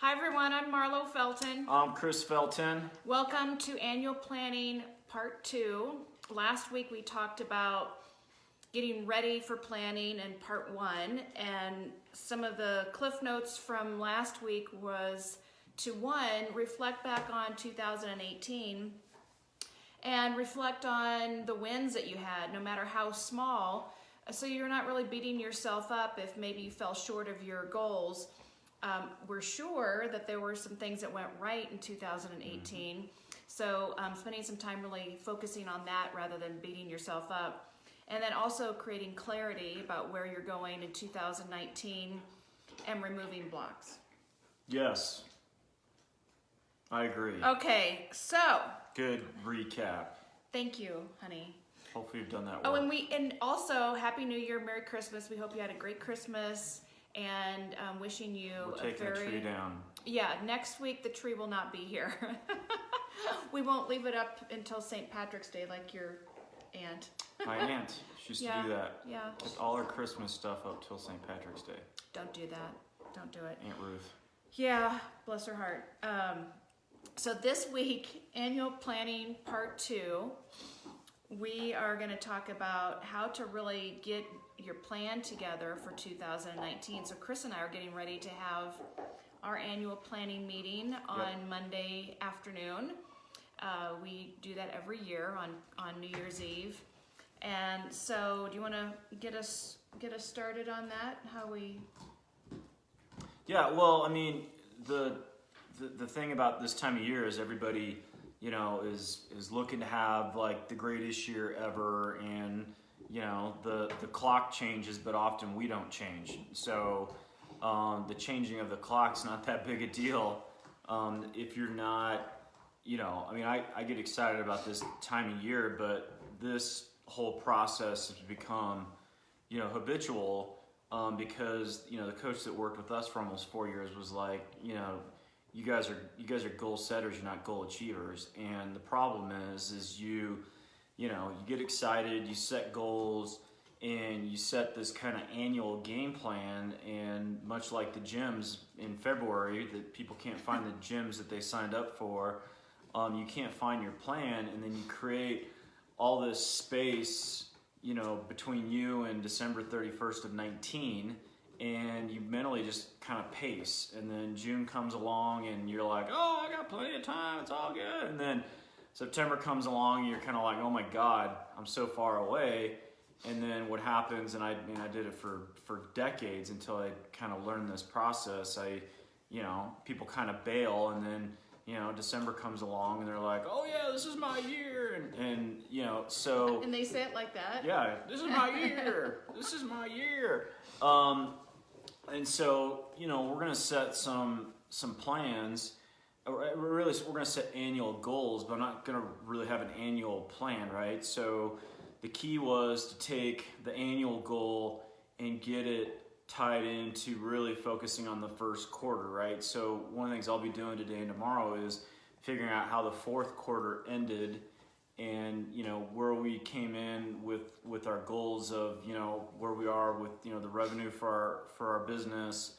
Hi everyone, I'm Marlow Felton. I'm Chris Felton. Welcome to Annual Planning Part 2. Last week we talked about getting ready for planning in Part 1, and some of the cliff notes from last week was to reflect back on 2018 and reflect on the wins that you had, no matter how small, so you're not really beating yourself up if maybe you fell short of your goals. We're sure that there were some things that went right in 2018. So spending some time really focusing on that rather than beating yourself up. And then also creating clarity about where you're going in 2019 and removing blocks. Yes, I agree. Okay, so. Good recap. Thank you, honey. Hopefully you've done that Oh, well. and also Happy New Year, Merry Christmas. We hope you had a great Christmas. And wishing you We're taking the tree down. Yeah, next week the tree will not be here. We won't leave it up until St. Patrick's Day like your aunt. My aunt, she used to do that. Yeah. Kept all her Christmas stuff up till St. Patrick's Day. Don't do that. Don't do it. Aunt Ruth. Yeah, bless her heart. So this week, Annual Planning Part 2, we are going to talk about how to really get your plan together for 2019. So Chris and I are getting ready to have our annual planning meeting on Monday afternoon. We do that every year on New Year's Eve. And so do you want to get us started on that? Yeah, well, I mean, the thing about this time of year is everybody, you know, is looking to have like the greatest year ever, and you know, the clock changes, but often we don't change. So the changing of the clock's not that big a deal if you're not, you know, I mean, I get excited about this time of year, but this whole process has become, you know, habitual because, you know, the coach that worked with us for almost 4 years was like, you know, you guys are goal setters, you're not goal achievers. And the problem is you know, you get excited, you set goals, and you set this kind of annual game plan, and much like the gyms in February, that people can't find the gyms that they signed up for, you can't find your plan, and then you create all this space, you know, between you and December 31st of 19, and you mentally just kind of pace, and then June comes along, and you're like, oh, I got plenty of time, it's all good, and then September comes along, and you're kind of like, oh my God, I'm so far away. And then what happens, and I mean, I did it for decades until I kind of learned this process. You know, people kind of bail, and then, you know, December comes along, and they're like, oh yeah, this is my year. And you know, so. And they say it like that? Yeah, this is my year. This is my year. And so, you know, we're going to set some plans. Really, we're going to set annual goals, but I'm not going to really have an annual plan, right? So the key was to take the annual goal and get it tied into really focusing on the first quarter, right? So one of the things I'll be doing today and tomorrow is figuring out how the fourth quarter ended, and you know, where we came in with our goals of, you know, where we are with, you know, the revenue for our business,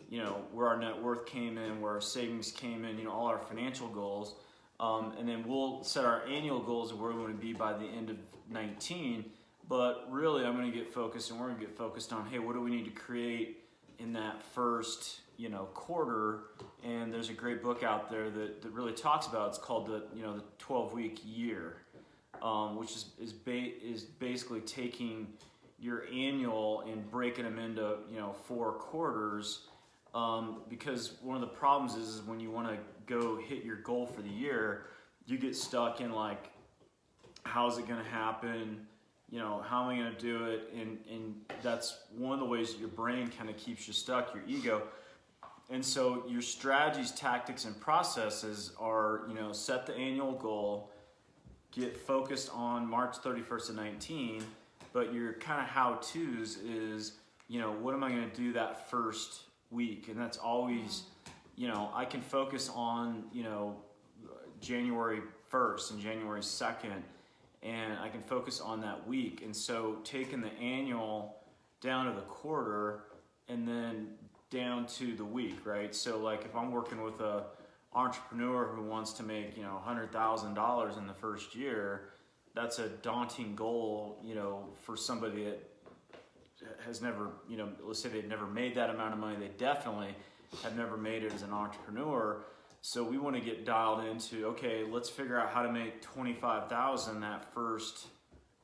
you know, where our net worth came in, where our savings came in, you know, all our financial goals. And then we'll set our annual goals of where we want to be by the end of 19. But really, I'm going to get focused, and we're going to get focused on, hey, what do we need to create in that first, you know, quarter? And there's a great book out there that really talks about it. It's called the 12-week year, which is basically taking your annual and breaking them into, you know, 4 quarters. Because one of the problems is when you want to go hit your goal for the year, you get stuck in like, how's it going to happen? You know, how am I going to do it? And that's one of the ways that your brain kind of keeps you stuck, your ego. And so your strategies, tactics, and processes are, you know, set the annual goal, get focused on March 31st of 19, but your kind of how-tos is, you know, what am I going to do that first week? And that's always, you know, I can focus on, you know, January 1st and January 2nd, and I can focus on that week. And so taking the annual down to the quarter, and then down to the week, right? So like if I'm working with a entrepreneur who wants to make, $100,000 in the first year, that's a daunting goal, for somebody that has never, let's say they've never made that amount of money. They definitely have never made it as an entrepreneur. So we want to get dialed into, okay, let's figure out how to make 25,000 that first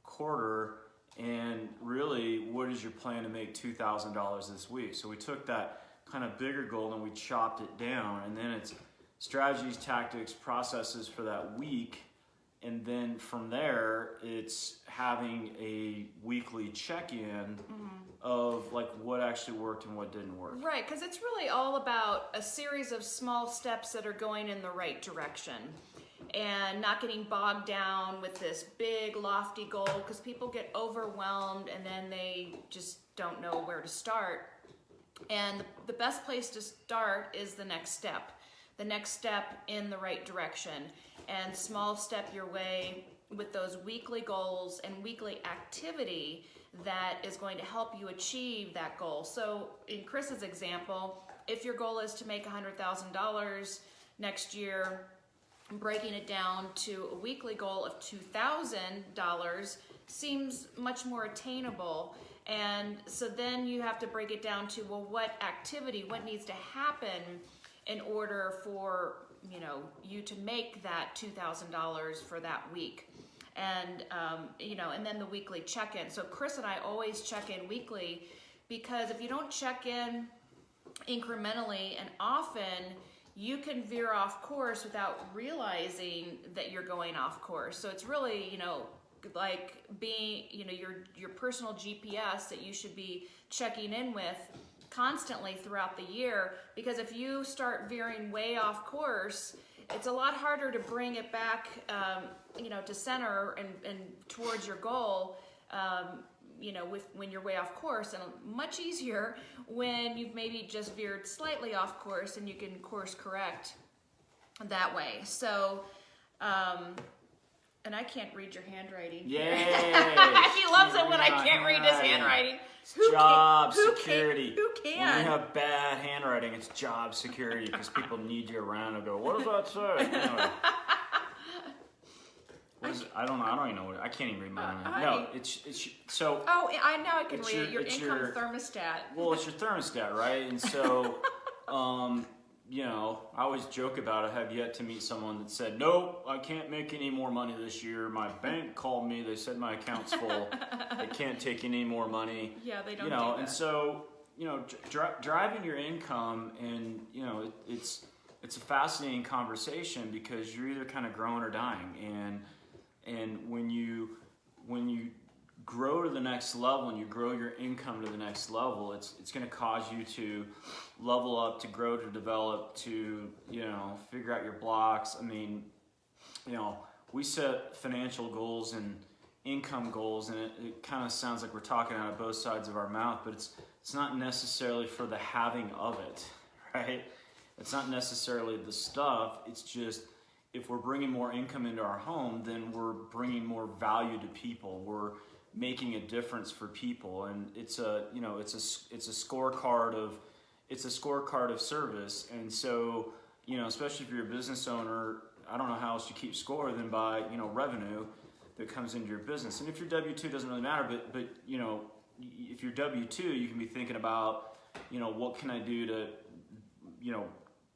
quarter. And really, what is your plan to make $2,000 this week? So we took that kind of bigger goal and we chopped it down, and then it's strategies, tactics, processes for that week. And then from there, it's having a weekly check-in of like what actually worked and what didn't work. Right, because it's really all about a series of small steps that are going in the right direction and not getting bogged down with this big lofty goal, because people get overwhelmed and then they just don't know where to start. And the best place to start is the next step in the right direction, and small step your way with those weekly goals and weekly activity that is going to help you achieve that goal. So in Chris's example, if your goal is to make $100,000 next year, breaking it down to a weekly goal of $2,000 seems much more attainable. And so then you have to break it down to, well, what needs to happen in order for you to make that $2,000 for that week. And and then the weekly check-in. So Chris and I always check in weekly, because if you don't check in incrementally and often, you can veer off course without realizing that you're going off course. So it's really, like being, your personal GPS that you should be checking in with constantly throughout the year, because if you start veering way off course, it's a lot harder to bring it back, to center and towards your goal, when you're way off course, and much easier when you've maybe just veered slightly off course and you can course correct that way. So, and I can't read your handwriting. Yay! He loves it when I can't read his handwriting. Job security. Who can? When you have bad handwriting, it's job security, because people need you around and go, what does that say? Anyway. I don't know. I don't even know what. I can't even read my own. No, it's so. Oh, now I can read it. Your income thermostat. Well, it's your thermostat, right? And so, I always joke about it. I have yet to meet someone that said, nope, I can't make any more money this year. My bank called me. They said my account's full. They can't take any more money. Yeah, they don't do that. And so, driving your income, and, it's a fascinating conversation, because you're either kind of growing or dying. And when you grow to the next level and you grow your income to the next level, it's going to cause you to level up, to grow, to develop, to figure out your blocks. I mean, we set financial goals and income goals, and it kind of sounds like we're talking out of both sides of our mouth, but it's not necessarily for the having of it, right? It's not necessarily the stuff. It's just, if we're bringing more income into our home, then we're bringing more value to people. We're making a difference for people, and it's a scorecard of service. And so, especially if you're a business owner, I don't know how else you keep score than by revenue that comes into your business. And if you're W-2, it doesn't really matter. But if you're W-2, you can be thinking about what can I do to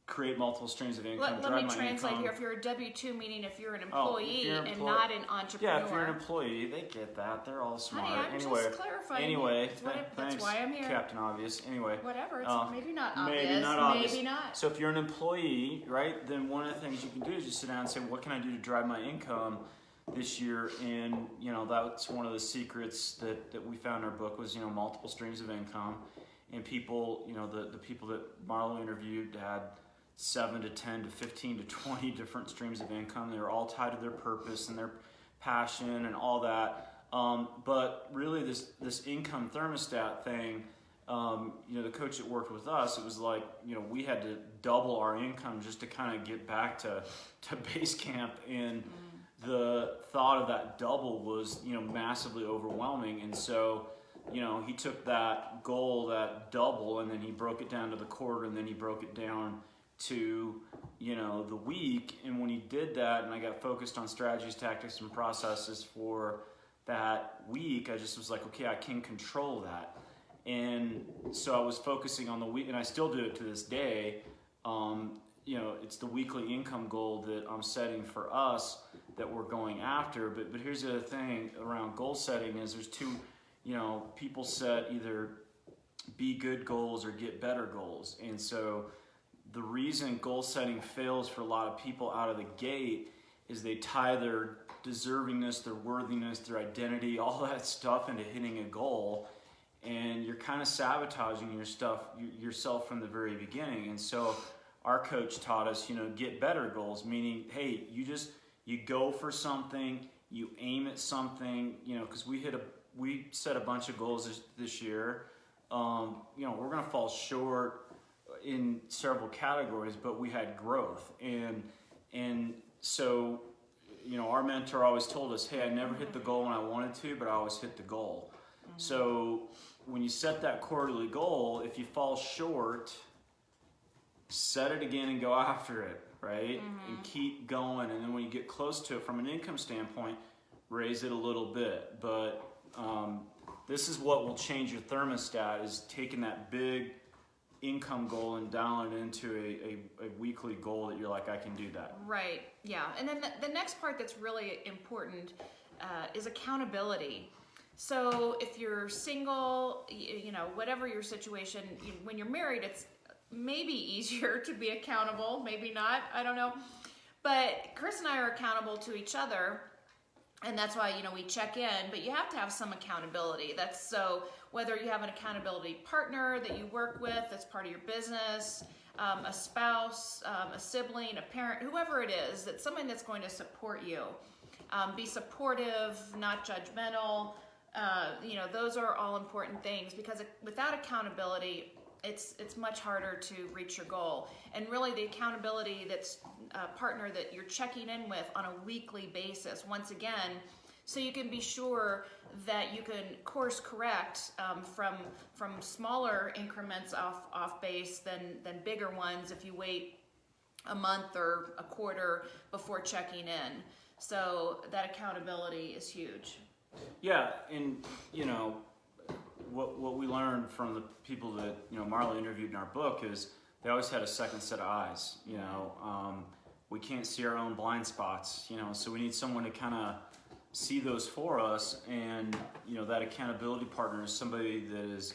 create multiple streams of income. Let me translate here. If you're a W-2, meaning if you're an employee and not an entrepreneur. Yeah, if you're an employee, they get that. They're all smart. Honey, I'm just clarifying. Anyway, that's thanks, why I'm here. Captain Obvious. Anyway. Whatever. It's maybe not obvious. Maybe not obvious. Maybe not. So if you're an employee, right, then one of the things you can do is just sit down and say, what can I do to drive my income this year? And, that's one of the secrets that we found in our book was, multiple streams of income. And people, the people that Marlow interviewed had 7 to 10 to 15 to 20 different streams of income. They were all tied to their purpose and their passion and all that. But really this income thermostat thing, the coach that worked with us, it was like, we had to double our income just to kind of get back to base camp. And the thought of that double was, massively overwhelming. And so, he took that goal, that double, and then he broke it down to the quarter, and then he broke it down to, the week. And when he did that, and I got focused on strategies, tactics, and processes for that week, I just was like, okay, I can control that. And so I was focusing on the week, and I still do it to this day. It's the weekly income goal that I'm setting for us that we're going after. But here's the other thing around goal setting is there's two, people set either be good goals or get better goals. And so the reason goal setting fails for a lot of people out of the gate is they tie their deservingness, their worthiness, their identity, all that stuff into hitting a goal. And you're kind of sabotaging yourself from the very beginning. And so our coach taught us, get better goals, meaning, hey, you go for something, you aim at something, because we set a bunch of goals this year. We're going to fall short in several categories, but we had growth. And so, our mentor always told us, hey, I never hit the goal when I wanted to, but I always hit the goal. Mm-hmm. So when you set that quarterly goal, if you fall short, set it again and go after it, right? Mm-hmm. And keep going. And then when you get close to it from an income standpoint, raise it a little bit. But this is what will change your thermostat, is taking that big income goal and dialing it into a weekly goal that you're like, I can do that. Right, yeah. And then the next part that's really important is accountability. So if you're single, whatever your situation, when you're married, it's maybe easier to be accountable, maybe not, I don't know. But Chris and I are accountable to each other, and that's why, we check in, but you have to have some accountability. That's so whether you have an accountability partner that you work with, that's part of your business, a spouse, a sibling, a parent, whoever it is, that's someone that's going to support you. Be supportive, not judgmental. Those are all important things, because without accountability, it's much harder to reach your goal. And really the accountability that's a partner that you're checking in with on a weekly basis, once again, so you can be sure that you can course correct from smaller increments off base than bigger ones if you wait a month or a quarter before checking in. So that accountability is huge. Yeah, and what we learned from the people that Marlow interviewed in our book is they always had a second set of eyes. We can't see our own blind spots. So we need someone to kind of see those for us, and that accountability partner is somebody that is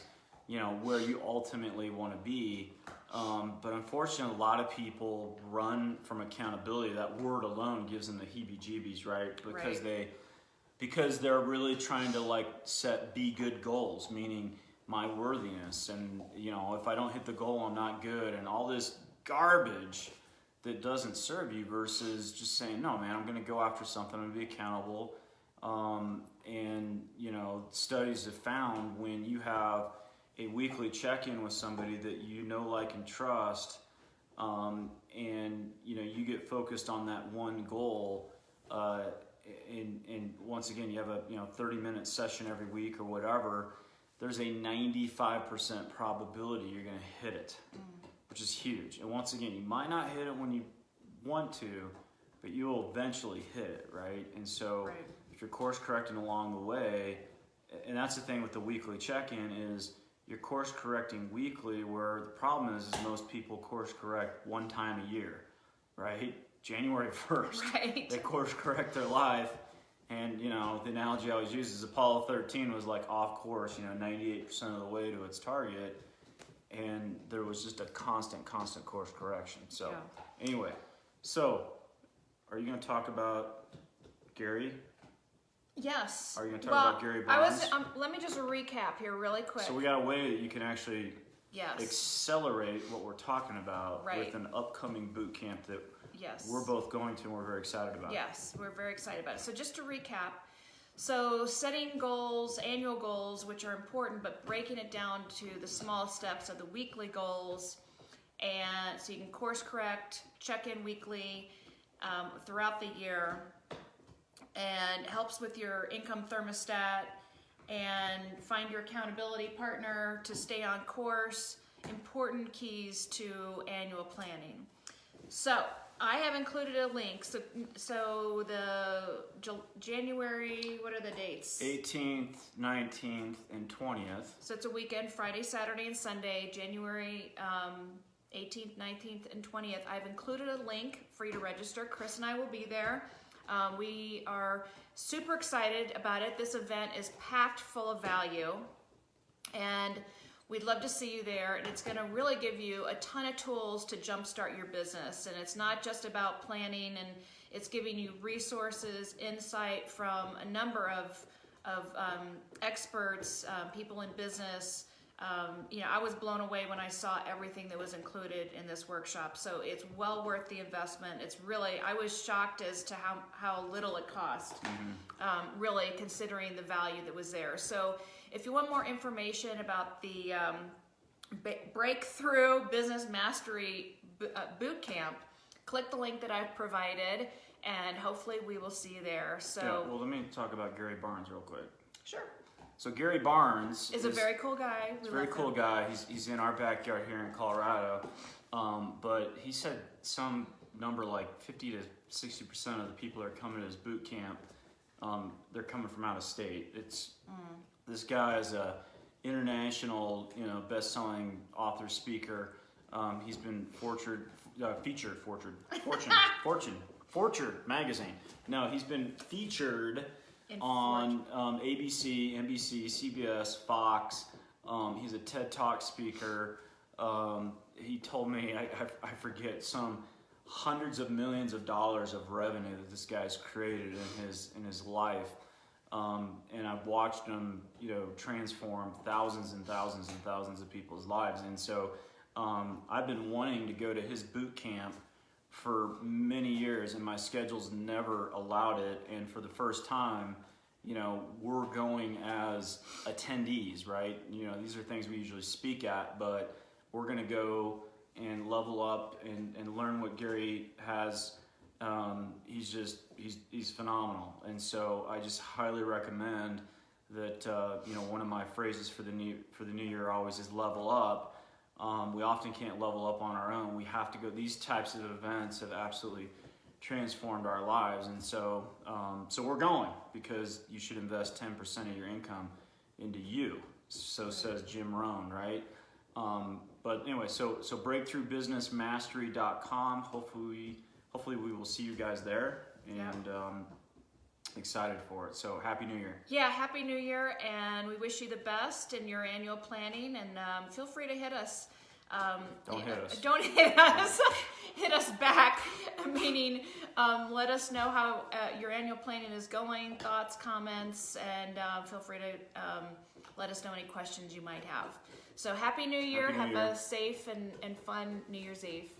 where you ultimately want to be. But unfortunately, a lot of people run from accountability. That word alone gives them the heebie-jeebies, right? Because they're really trying to set be good goals, meaning my worthiness, and if I don't hit the goal, I'm not good, and all this garbage that doesn't serve you, versus just saying, no, man, I'm going to go after something, I'm going to be accountable. And studies have found when you have a weekly check-in with somebody that like, and trust, and you get focused on that one goal, and once again, you have a 30-minute session every week or whatever, there's a 95% probability you're going to hit it, which is huge. And once again, you might not hit it when you want to, but you will eventually hit it, right? And so if you're course correcting along the way, and that's the thing with the weekly check-in, is you're course correcting weekly, where the problem is most people course correct one time a year, right? January 1st, right. They course correct their life. And, the analogy I always use is Apollo 13 was off course, 98% of the way to its target. And there was just a constant course correction. So anyway, are you going to talk about Gary? Yes. Are you going to talk about Gary Bonds? Let me just recap here really quick. So we got a way that you can actually accelerate what we're talking about with an upcoming boot camp that we're both going to, and we're very excited about. Yes, we're very excited about it. So just to recap, so setting goals, annual goals, which are important, but breaking it down to the small steps of the weekly goals, and so you can course correct, check in weekly throughout the year, and helps with your income thermostat, and find your accountability partner to stay on course. Important keys to annual planning. So I have included a link. So the January, what are the dates? 18th, 19th, and 20th. So it's a weekend, Friday, Saturday, and Sunday, January 18th, 19th, and 20th. I've included a link for you to register. Chris and I will be there. We are super excited about it. This event is packed full of value, and we'd love to see you there. And it's going to really give you a ton of tools to jumpstart your business. And it's not just about planning, and it's giving you resources, insight from a number of experts, people in business. I was blown away when I saw everything that was included in this workshop. So it's well worth the investment. It's really, I was shocked as to how little it cost, really considering the value that was there. So if you want more information about the Breakthrough Business Mastery Boot Camp, click the link that I've provided, and hopefully we will see you there. So, yeah, well, let me talk about Gary Barnes real quick. Sure. So Gary Barnes is a very cool guy. He's a very cool guy. He's in our backyard here in Colorado. But he said some number like 50 to 60% of the people that are coming to his boot camp, they're coming from out of state. This guy is a international, best-selling author, speaker. He's been featured Fortune magazine. No, he's been featured on ABC, NBC, CBS, Fox. He's a TED Talk speaker. He told me, I forget, some hundreds of millions of dollars of revenue that this guy's created in his life. And I've watched him, transform thousands and thousands and thousands of people's lives. And so I've been wanting to go to his boot camp for many years, and my schedule's never allowed it. And for the first time, we're going as attendees, right? These are things we usually speak at, but we're going to go and level up and learn what Gary has. He's phenomenal. And so I just highly recommend that, one of my phrases for the new year always is level up. We often can't level up on our own. We have to go. These types of events have absolutely transformed our lives, and so we're going, because you should invest 10% of your income into you. So says Jim Rohn, right? But anyway, so breakthroughbusinessmastery.com. Hopefully we will see you guys there, and excited for it. So happy New Year. Yeah, happy New Year, and we wish you the best in your annual planning, and feel free to hit us. Don't hit us. Don't hit us. Hit us back, meaning let us know how your annual planning is going, thoughts, comments, and feel free to let us know any questions you might have. So happy New Year. Happy New Have Year. a safe and fun New Year's Eve.